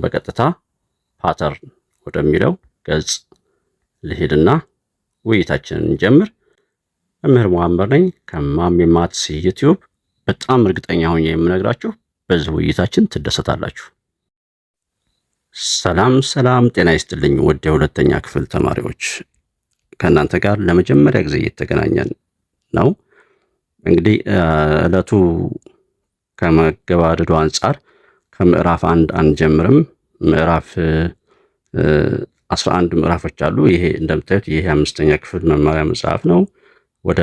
በቀጥታ ፓተርን ወደሚለው ገጽ ልሄድና ውይይታችንን እንጀምር። መምህር መሐመድ ነኝ ከማሚ ማትስ ዩቲዩብ። በጣም እርግጠኛ ሆኜ የምነግራችሁ በዚህ ውይይታችን ትደሰታላችሁ። ሰላም ሰላም፣ ጤና ይስጥልኝ ውድ የሁለተኛ ክፍል ተማሪዎች፣ ከእናንተ ጋር ለመጀመሪያ ጊዜ እየተገናኘን ነው። እንግዲህ ዕለቱ ከመገባደዱ አንጻር ከምዕራፍ 1 አንጀምርም። ምዕራፍ 11 ምዕራፎች አሉ። ይሄ እንደምታዩት ይሄ 5ኛ ክፍል መማሪያ መጽሐፍ ነው። ወደ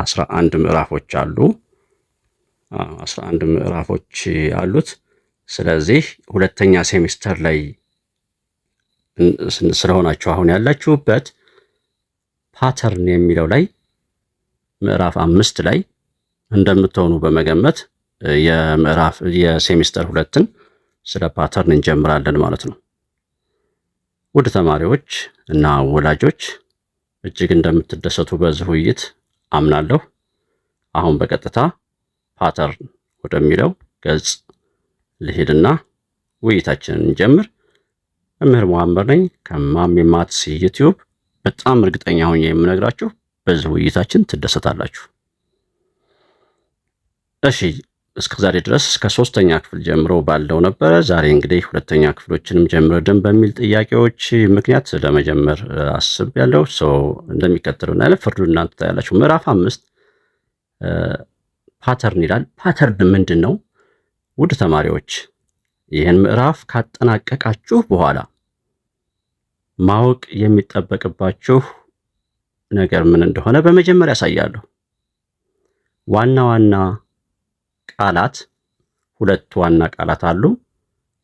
11 ምዕራፎች አሉ። 11 ምዕራፎች አሉት። ስለዚህ ሁለተኛ ሴሚስተር ላይ ስለሆናችሁ አሁን ያላችሁበት ፓተርን የሚለው ላይ ምዕራፍ 5 ላይ እንደምትሆኑ በመገመት የሴሚስተር 2ን ስለ ፓተርን እንጀምራለን ማለት ነው። ውድ ተማሪዎች እና ወላጆች እጅግ እንደምትደሰቱ በዚህ ውይይት አምናለሁ። አሁን በቀጥታ ፓተርን ወደሚለው ገጽ ልሄድና ውይይታችንን እንጀምር። መምህር መሐመድ ነኝ ከማሚ ማትስ ዩቲዩብ። በጣም እርግጠኛ ሆኜ የምነግራችሁ በዚህ ውይይታችን ትደሰታላችሁ። እሺ፣ እስከ ዛሬ ድረስ እስከ 3ኛ ክፍል ጀምሮ ባለው ነበረ። ዛሬ እንግዲህ ሁለተኛ ክፍሎችንም ጀምረን በሚል ጥያቄዎች ምክንያት ለመጀመር አስቤያለሁ። እንደሚከተለው እና ፍርዱን እናንተ ታያላችሁ። ምዕራፍ 5 ፓተርን ይላል። ፓተርን ምንድን ነው? ውድ ተማሪዎች ይህን ምዕራፍ ካጠናቀቃችሁ በኋላ ማወቅ የሚጠበቅባችሁ ነገር ምን እንደሆነ በመጀመሪያ ያሳያለሁ። ዋና ዋና ቃላት፣ 2 ዋና ቃላት አሉ።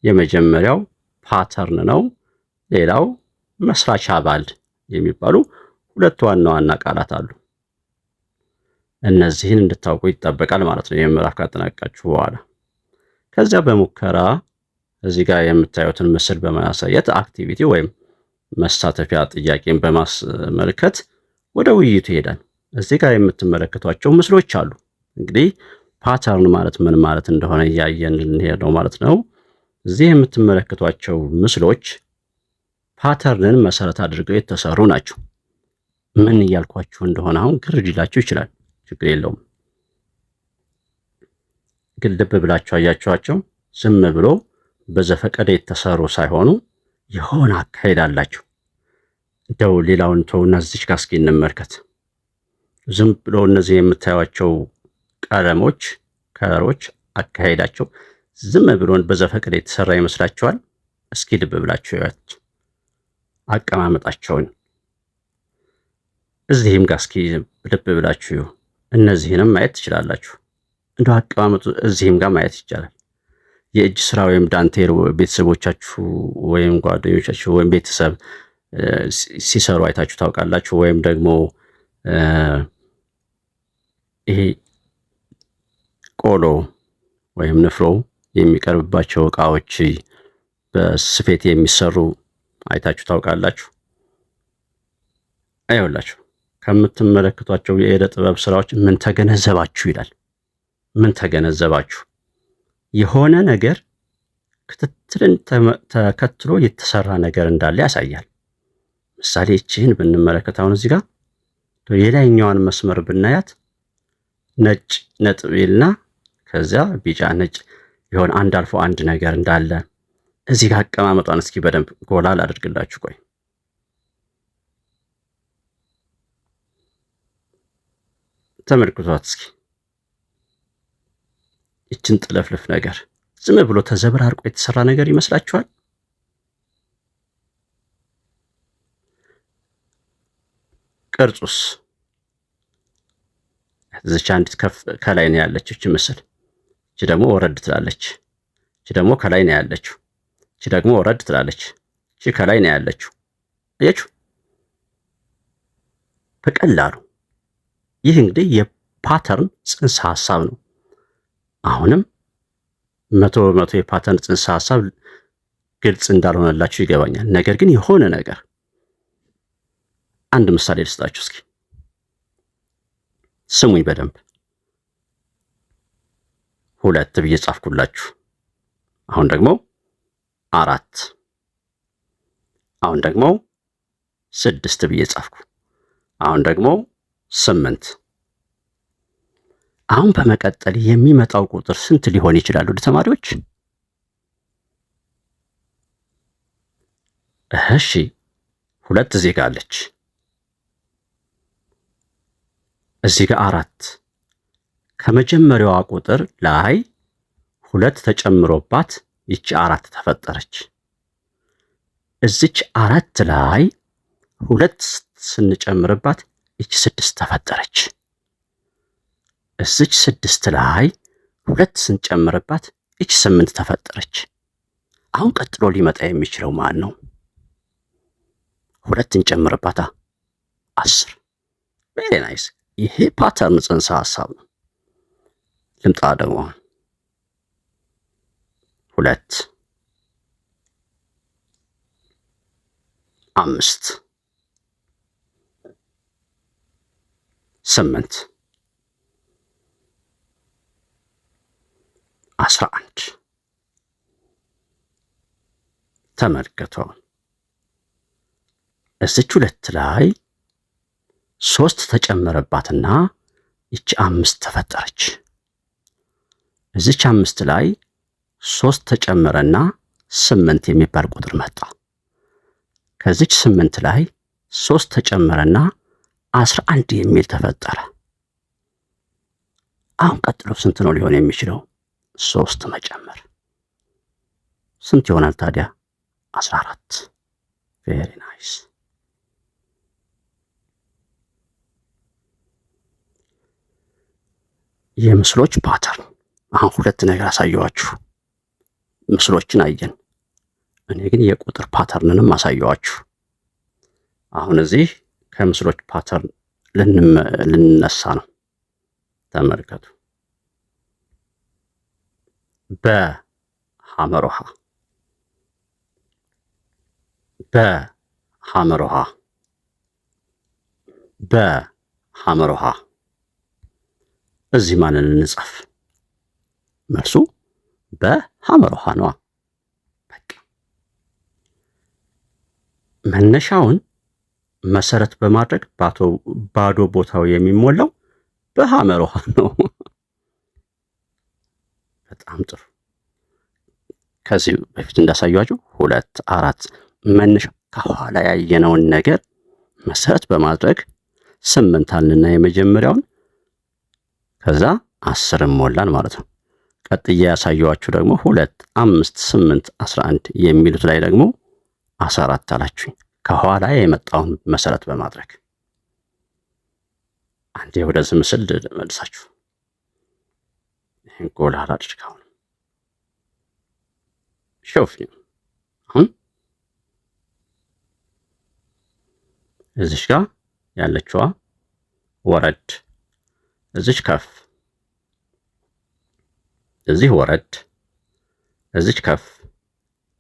የመጀመሪያው ፓተርን ነው። ሌላው መስራች አባል የሚባሉ 2 ዋና ዋና ቃላት አሉ። እነዚህን እንድታውቁ ይጠበቃል ማለት ነው ይህን ምዕራፍ ካጠናቀቃችሁ በኋላ። ከዚያ በሙከራ እዚህ ጋር የምታዩትን ምስል በማሳየት አክቲቪቲ ወይም መሳተፊያ ጥያቄን በማስመልከት ወደ ውይይቱ ይሄዳል። እዚህ ጋር የምትመለከቷቸው ምስሎች አሉ። እንግዲህ ፓተርን ማለት ምን ማለት እንደሆነ እያየን ልንሄድ ነው ማለት ነው። እዚህ የምትመለከቷቸው ምስሎች ፓተርንን መሰረት አድርገው የተሰሩ ናቸው። ምን እያልኳችሁ እንደሆነ አሁን ግር ሊላችሁ ይችላል። ችግር የለውም። ግን ልብ ብላችሁ አያችኋቸው። ዝም ብሎ በዘፈቀደ የተሰሩ ሳይሆኑ የሆነ አካሄድ አላቸው። እንደው ሌላውን ተውና እዚች ጋር እስኪ እንመልከት። ዝም ብሎ እነዚህ የምታዩቸው ቀለሞች፣ ከለሮች አካሄዳቸው ዝም ብሎን በዘፈቀደ የተሰራ ይመስላችኋል? እስኪ ልብ ብላችሁ ያዩት አቀማመጣቸውን። እዚህም ጋር እስኪ ልብ ብላችሁ እነዚህንም ማየት ትችላላችሁ። እንደው አቀማመጡ እዚህም ጋር ማየት ይቻላል። የእጅ ስራ ወይም ዳንቴል ቤተሰቦቻችሁ ወይም ጓደኞቻችሁ ወይም ቤተሰብ ሲሰሩ አይታችሁ ታውቃላችሁ? ወይም ደግሞ ይሄ ቆሎ ወይም ንፍሮ የሚቀርብባቸው እቃዎች በስፌት የሚሰሩ አይታችሁ ታውቃላችሁ? አይወላችሁ ከምትመለከቷቸው የዕደ ጥበብ ስራዎች ምን ተገነዘባችሁ ይላል። ምን ተገነዘባችሁ? የሆነ ነገር ክትትልን ተከትሎ የተሰራ ነገር እንዳለ ያሳያል። ምሳሌ እቺን ብንመለከት አሁን እዚህ ጋር የላይኛዋን መስመር ብናያት ነጭ ነጥብ ይልና ከዚያ ቢጫ ነጭ የሆነ አንድ አልፎ አንድ ነገር እንዳለ እዚህ ጋር አቀማመጧን እስኪ በደንብ ጎላ ላድርግላችሁ። ቆይ ተመልክቷት እስኪ ይችን ጥለፍልፍ ነገር ዝም ብሎ ተዘበራርቆ የተሰራ ነገር ይመስላችኋል? ቅርጹስ እዚች አንዲት ከላይ ነው ያለችው እቺ ምስል። እቺ ደግሞ ወረድ ትላለች። እቺ ደግሞ ከላይ ነው ያለችው። እቺ ደግሞ ወረድ ትላለች። እቺ ከላይ ነው ያለችው። አያችሁ? በቀላሉ ይህ እንግዲህ የፓተርን ጽንሰ ሐሳብ ነው። አሁንም 100% የፓተርን ጽንሰ ሐሳብ ግልጽ እንዳልሆነላችሁ ይገባኛል። ነገር ግን የሆነ ነገር አንድ ምሳሌ ልስጣችሁ እስኪ ስሙኝ በደንብ። 2 ብዬ ጻፍኩላችሁ። አሁን ደግሞ 4 አሁን ደግሞ 6 ብዬ ጻፍኩ። አሁን ደግሞ 8 አሁን በመቀጠል የሚመጣው ቁጥር ስንት ሊሆን ይችላል ወደ ተማሪዎች? እሺ 2 እዚህ ጋር አለች። እዚህ ጋር 4 ከመጀመሪያዋ ቁጥር ላይ 2 ተጨምሮባት ይቺ 4 ተፈጠረች። እዚች 4 ላይ 2 ስንጨምርባት ይቺ 6 ተፈጠረች። እዚች 6 ላይ 2 ስንጨምርባት ይቺ 8 ተፈጠረች። አሁን ቀጥሎ ሊመጣ የሚችለው ማን ነው? 2 እንጨምርባታ 10። ቬሪ ናይስ። ይሄ ፓተርን ጽንሰ ሐሳብ ነው። ልምጣ ደግሞ 2 5 8 11 ተመልከቱ። እዚች 2 ላይ 3 ተጨመረባትና ይቺ 5 ተፈጠረች። እዚች 5 ላይ 3 ተጨመረና 8 የሚባል ቁጥር መጣ። ከዚች 8 ላይ 3 ተጨመረና 11 የሚል ተፈጠረ። አሁን ቀጥሎ ስንት ነው ሊሆን የሚችለው? 3 መጨመር ስንት ይሆናል ታዲያ? 14። ቬሪ ናይስ። የምስሎች ፓተርን። አሁን 2 ነገር አሳየዋችሁ። ምስሎችን አየን። እኔ ግን የቁጥር ፓተርንንም አሳየዋችሁ። አሁን እዚህ ከምስሎች ፓተርን ልንነሳ ነው። ተመልከቱ። በሐመር ውሃ በሐመር ውሃ በሐመር ውሃ እዚህ ማንን እንጻፍ? መልሱ በሐመር ውሃ ነዋ። በቃ መነሻውን መሰረት በማድረግ ባዶ ቦታው የሚሞላው በሐመር ውሃ ነው። በጣም ጥሩ። ከዚህ በፊት እንዳሳያችሁ 2 4 መነሻ ከኋላ ያየነውን ነገር መሰረት በማድረግ 8 አልንና የመጀመሪያውን ከዛ 10 ሞላን ማለት ነው። ቀጥዬ ያሳየዋችሁ ደግሞ 2 5 8 11 የሚሉት ላይ ደግሞ 14 አላችሁኝ ከኋላ የመጣውን መሰረት በማድረግ። አንዴ ወደዚህ ምስል መልሳችሁ ይሄን ጎላ አድርጋው ሾፍ። አሁን እዚሽ ጋር ያለችዋ ወረድ፣ እዚች ከፍ፣ እዚህ ወረድ፣ እዚች ከፍ፣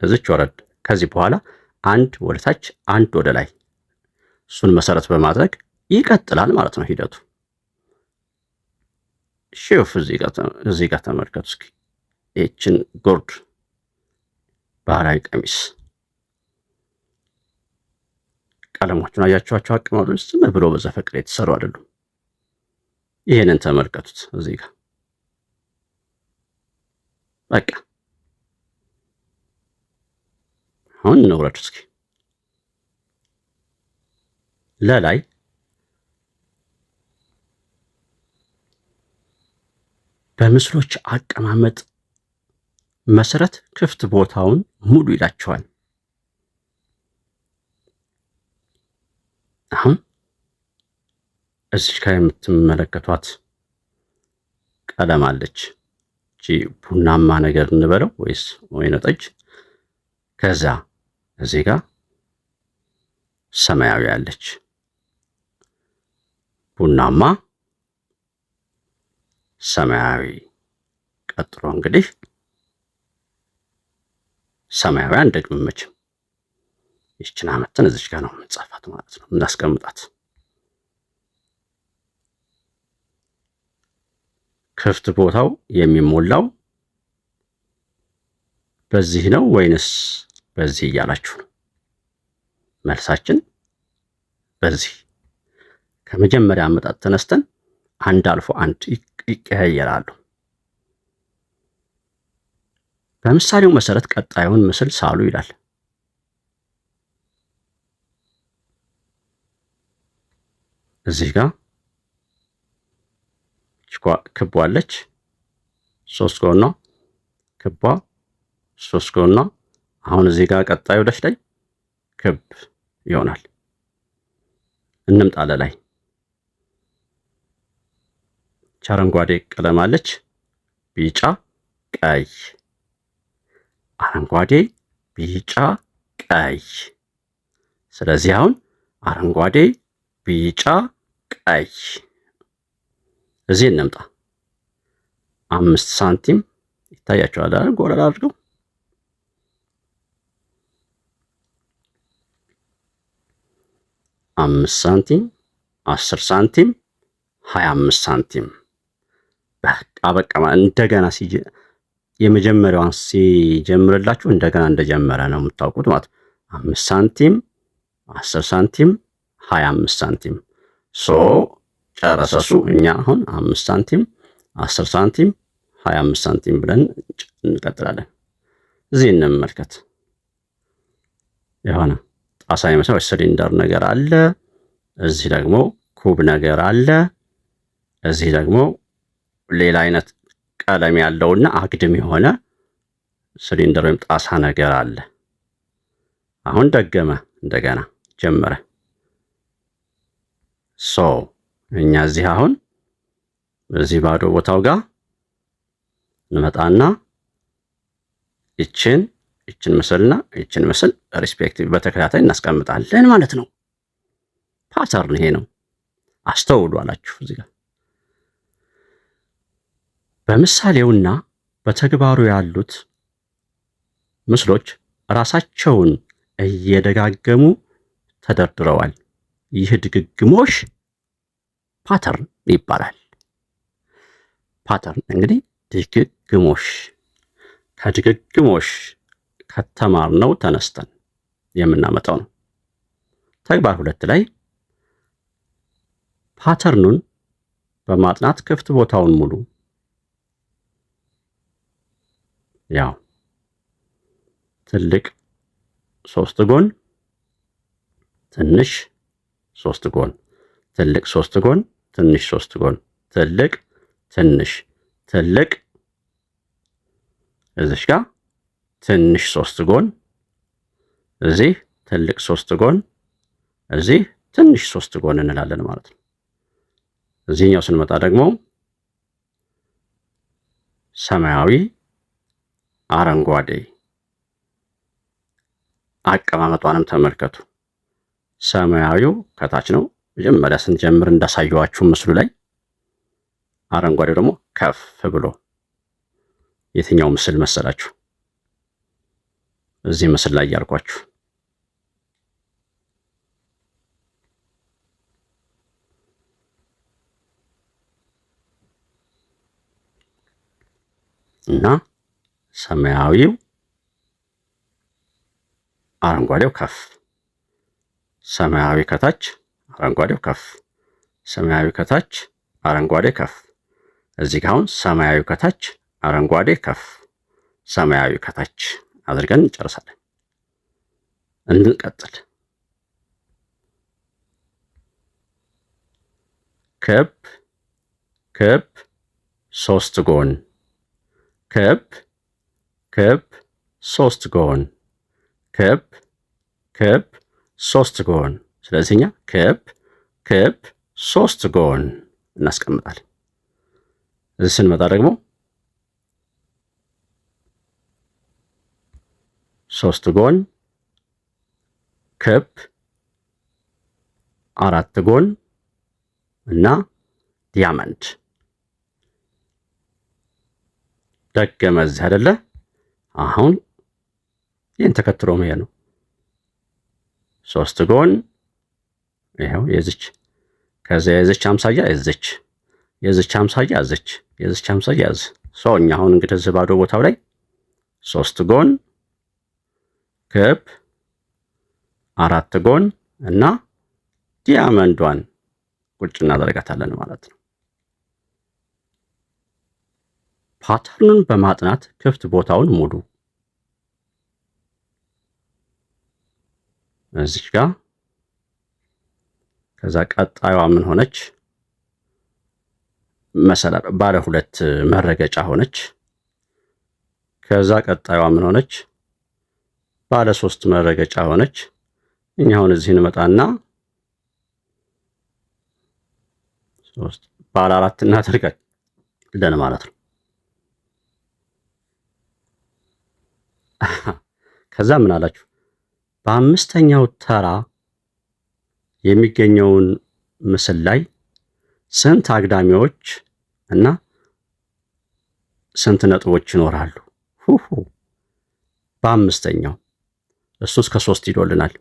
እዚች ወረድ። ከዚህ በኋላ አንድ ወደ ታች አንድ ወደ ላይ፣ እሱን መሰረት በማድረግ ይቀጥላል ማለት ነው ሂደቱ። ሾፍ እዚህ ጋር ተመልከቱ እስኪ ይህችን ጉርድ ባህላዊ ቀሚስ ቀለሞቹን አያችኋቸው? አቀማመጦች ዝም ብሎ በዘፈቀደ የተሰሩ አይደሉም። ይሄንን ተመልከቱት እዚህ ጋር በቃ። አሁን እንውረድ እስኪ ለላይ በምስሎች አቀማመጥ መሰረት ክፍት ቦታውን ሙሉ ይላቸዋል። አሁን እዚህ ጋር የምትመለከቷት ቀለም አለች። እቺ ቡናማ ነገር እንበለው ወይስ ወይነ ጠጅ። ከዛ እዚህ ጋር ሰማያዊ አለች። ቡናማ፣ ሰማያዊ። ቀጥሎ እንግዲህ ሰማያዊ አንደግምም መቼም። ይህችን አመተን እዚች ጋር ነው የምንጻፋት ማለት ነው እናስቀምጣት። ክፍት ቦታው የሚሞላው በዚህ ነው ወይንስ በዚህ እያላችሁ ነው። መልሳችን በዚህ። ከመጀመሪያ አመጣጥ ተነስተን አንድ አልፎ አንድ ይቀያየራሉ። በምሳሌው መሰረት ቀጣዩን ምስል ሳሉ ይላል። እዚህ ጋር ክቧ አለች፣ 3 ጎኗ ክቧ 3 ጎኗ። አሁን እዚህ ጋር ቀጣዩ ደሽ ላይ ክብ ይሆናል። እንምጣለ ላይ አረንጓዴ ቀለም አለች፣ ቢጫ ቀይ፣ አረንጓዴ ቢጫ ቀይ። ስለዚህ አሁን አረንጓዴ ቢጫ ቀይ። እዚህ እንምጣ። 5 ሳንቲም ይታያቸዋል አይደል? ጎላ አድርገው 5 ሳንቲም፣ 10 ሳንቲም፣ 25 ሳንቲም። በቃ እንደገና የመጀመሪያዋን ሲጀምርላችሁ እንደገና እንደጀመረ ነው የምታውቁት ማለት 5 ሳንቲም፣ 10 ሳንቲም፣ 25 ሳንቲም። ጨረሰሱ። እኛ አሁን 5 ሳንቲም፣ 10 ሳንቲም፣ 25 ሳንቲም ብለን እንቀጥላለን። እዚህ እንመልከት። የሆነ ጣሳ የመሰለ ሲሊንደር ነገር አለ። እዚህ ደግሞ ኩብ ነገር አለ። እዚህ ደግሞ ሌላ አይነት ቀለም ያለውና አግድም የሆነ ሲሊንደር ወይም ጣሳ ነገር አለ። አሁን ደገመ፣ እንደገና ጀመረ። እኛ እዚህ አሁን በዚህ ባዶ ቦታው ጋር እንመጣና ይችን ምስልና ይችን ምስል ሪስፔክቲቭ በተከታታይ እናስቀምጣለን ማለት ነው። ፓተርን ይሄ ነው። አስተውሉ አላችሁ እዚህ ጋር በምሳሌውና በተግባሩ ያሉት ምስሎች ራሳቸውን እየደጋገሙ ተደርድረዋል። ይህ ድግግሞሽ ፓተርን ይባላል። ፓተርን እንግዲህ ድግግሞሽ፣ ከድግግሞሽ ከተማርነው ተነስተን የምናመጣው ነው። ተግባር 2 ላይ ፓተርኑን በማጥናት ክፍት ቦታውን ሙሉ። ያው ትልቅ 3 ጎን፣ ትንሽ 3 ጎን፣ ትልቅ 3 ጎን፣ ትንሽ 3 ጎን፣ ትልቅ ትንሽ፣ ትልቅ እዚህ ጋር ትንሽ 3 ጎን፣ እዚህ ትልቅ 3 ጎን፣ እዚህ ትንሽ 3 ጎን እንላለን ማለት ነው። እዚህኛው ስንመጣ ደግሞ ሰማያዊ፣ አረንጓዴ። አቀማመጧንም ተመልከቱ። ሰማያዊው ከታች ነው መጀመሪያ ስንጀምር እንዳሳየዋችሁ ምስሉ ላይ፣ አረንጓዴው ደግሞ ከፍ ብሎ። የትኛው ምስል መሰላችሁ? እዚህ ምስል ላይ ያልኳችሁ እና ሰማያዊው አረንጓዴው ከፍ፣ ሰማያዊ ከታች አረንጓዴው ከፍ፣ ሰማያዊ ከታች አረንጓዴ ከፍ። እዚህ ጋር አሁን ሰማያዊ ከታች አረንጓዴ ከፍ፣ ሰማያዊ ከታች አድርገን እንጨርሳለን። እንቀጥል። ክብ ክብ 3 ጎን፣ ክብ ክብ 3 ጎን፣ ክብ ክብ 3 ጎን። ስለዚህ እኛ ክብ ክብ 3 ጎን እናስቀምጣለን። እዚህ ስንመጣ ደግሞ 3 ጎን፣ ክብ 4 ጎን እና ዲያመንድ። ደገመ እዚህ አይደለ? አሁን ይህን ተከትሎ መሄድ ነው። 3 ጎን ይሄው የዚች፣ ከዚያ የዚች አምሳያ የዚች፣ የዚች አምሳያ እዚች፣ የዚች አምሳያ እዚህ። እኛ አሁን እንግዲህ እዚህ ባዶ ቦታው ላይ 3 ጎን ክብ 4 ጎን እና ዲያመንዷን ቁጭ እናደርጋታለን ማለት ነው። ፓተርኑን በማጥናት ክፍት ቦታውን ሙሉ። እዚህ ጋር ከዛ ቀጣዩዋ ምን ሆነች? መሰላል ባለ 2 መረገጫ ሆነች። ከዛ ቀጣዩዋ ምን ሆነች? ባለ 3 መረገጫ ሆነች። እኛ አሁን እዚህ እንመጣና 3 ባለ 4 እናደርጋለን ማለት ነው። ከዛ ምን አላችሁ? በአምስተኛው ተራ የሚገኘውን ምስል ላይ ስንት አግዳሚዎች እና ስንት ነጥቦች ይኖራሉ? በአምስተኛው እሱ እስከ 3 ይዶልናል።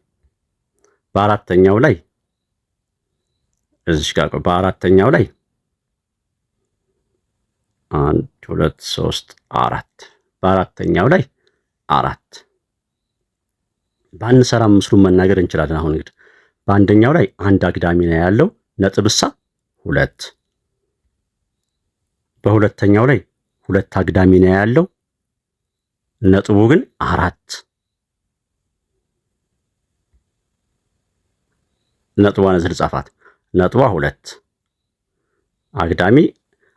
በአራተኛው ላይ እዚህ ጋር በአራተኛው ላይ 1 2 3 4 በአራተኛው ላይ 4 ባንሰራ ምስሉን መናገር እንችላለን። አሁን እንግዲህ በአንደኛው ላይ 1 አግዳሚ ነው ያለው ነጥብሳ 2። በሁለተኛው ላይ 2 አግዳሚ ነው ያለው ነጥቡ ግን 4። ነጥቧን እዚህ ልጻፋት። ነጥቧ 2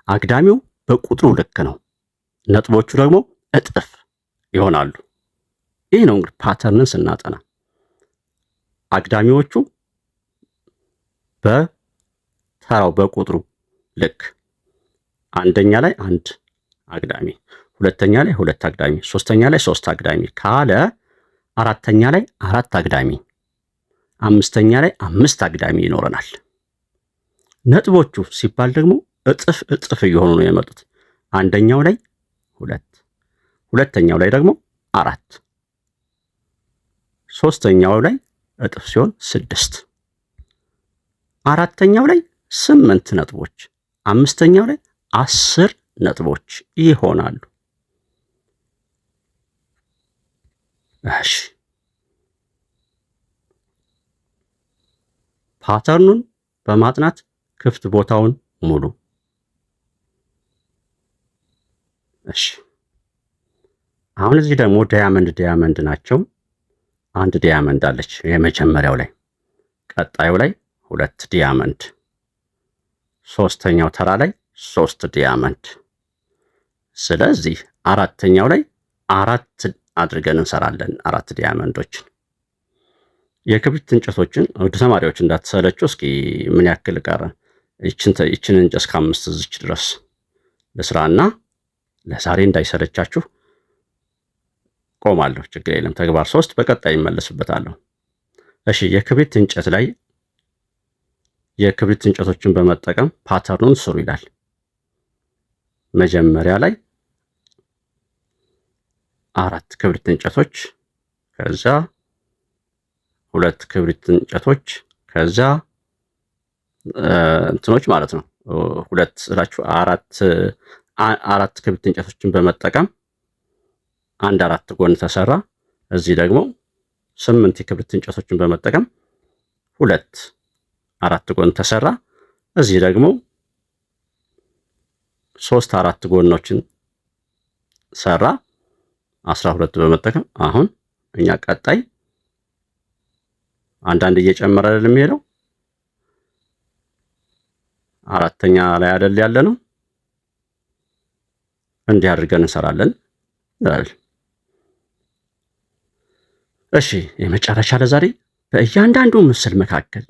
አግዳሚው በቁጥሩ ልክ ነው። ነጥቦቹ ደግሞ እጥፍ ይሆናሉ። ይህ ነው እንግዲህ ፓተርንን ስናጠና አግዳሚዎቹ በተራው በቁጥሩ ልክ አንደኛ ላይ 1 አግዳሚ፣ ሁለተኛ ላይ 2 አግዳሚ፣ ሶስተኛ ላይ 3 አግዳሚ ካለ አራተኛ ላይ 4 አግዳሚ፣ አምስተኛ ላይ 5 አግዳሚ ይኖረናል። ነጥቦቹ ሲባል ደግሞ እጥፍ እየሆኑ ነው የመጡት። አንደኛው ላይ 2፣ ሁለተኛው ላይ ደግሞ 4፣ ሶስተኛው ላይ እጥፍ ሲሆን 6፣ አራተኛው ላይ 8 ነጥቦች፣ አምስተኛው ላይ 10 ነጥቦች ይሆናሉ። እሺ ፓተርኑን በማጥናት ክፍት ቦታውን ሙሉ። እሺ አሁን እዚህ ደግሞ ዳያመንድ ናቸው። 1 ዳያመንድ አለች የመጀመሪያው ላይ፣ ቀጣዩ ላይ 2 ዳያመንድ፣ ሶስተኛው ተራ ላይ 3 ዳያመንድ። ስለዚህ አራተኛው ላይ 4 አድርገን እንሰራለን 4 ዳያመንዶችን። የክብሪት እንጨቶችን ወደ ተማሪዎች እንዳትሰለችው እስኪ ምን ያክል ቀረ? ይችን እንጨት እስከ 5 እዚች ድረስ ለስራና ለዛሬ እንዳይሰለቻችሁ ቆማለሁ። ችግር የለም። ተግባር 3 በቀጣይ ይመለስበታለሁ። እሺ የክብሪት እንጨት ላይ የክብሪት እንጨቶችን በመጠቀም ፓተርኑን ስሩ ይላል። መጀመሪያ ላይ 4 ክብሪት እንጨቶች፣ ከዛ 2 ክብሪት እንጨቶች፣ ከዛ እንትኖች ማለት ነው 2 ስላችሁ 4 ክብሪት እንጨቶችን በመጠቀም 4 ጎን ተሰራ። እዚህ ደግሞ 8 የክብሪት እንጨቶችን በመጠቀም 4 ጎን ተሰራ። እዚህ ደግሞ 4 ጎኖችን ሰራ 12 በመጠቀም። አሁን እኛ ቀጣይ አንዳንድ እየጨመረ አይደል የሚሄደው፣ አራተኛ ላይ አይደል ያለ ነው። እንዲህ አድርገን እንሰራለን ይላል። እሺ የመጨረሻ ለዛሬ በእያንዳንዱ ምስል መካከል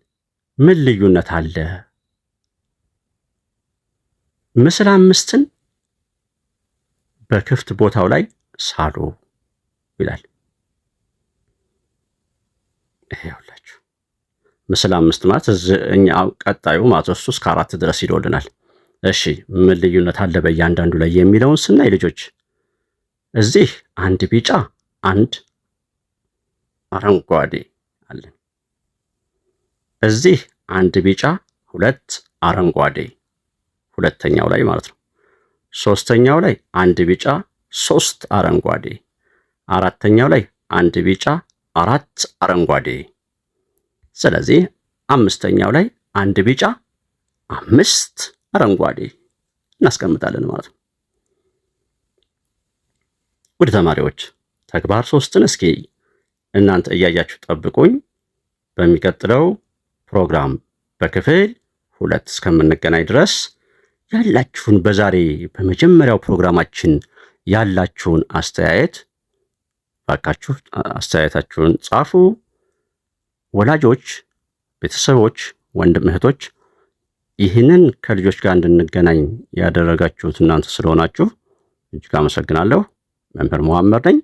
ምን ልዩነት አለ? ምስል 5ን በክፍት ቦታው ላይ ሳሉ ይላል። ይኸውላችሁ ምስል 5 ማለት እኛ ቀጣዩ ማለት እሱ እስከ 4 ድረስ ይዶልናል። እሺ ምን ልዩነት አለ በእያንዳንዱ ላይ የሚለውን ስናይ ልጆች እዚህ 1 ቢጫ 1 አረንጓዴ አለን። እዚህ 1 ቢጫ 2 አረንጓዴ ሁለተኛው ላይ ማለት ነው። ሶስተኛው ላይ 1 ቢጫ 3 አረንጓዴ፣ 4ኛው ላይ 1 ቢጫ 4 አረንጓዴ። ስለዚህ 5ኛው ላይ 1 ቢጫ 5 አረንጓዴ እናስቀምጣለን ማለት ነው። ውድ ተማሪዎች ተግባር 3ን እስኪ እናንተ እያያችሁ ጠብቁኝ። በሚቀጥለው ፕሮግራም በክፍል 2 እስከምንገናኝ ድረስ ያላችሁን በዛሬ በመጀመሪያው ፕሮግራማችን ያላችሁን አስተያየት ባካችሁ አስተያየታችሁን ጻፉ። ወላጆች፣ ቤተሰቦች፣ ወንድም እህቶች ይህንን ከልጆች ጋር እንድንገናኝ ያደረጋችሁት እናንተ ስለሆናችሁ እጅግ አመሰግናለሁ። መምህር መሐመድ ነኝ።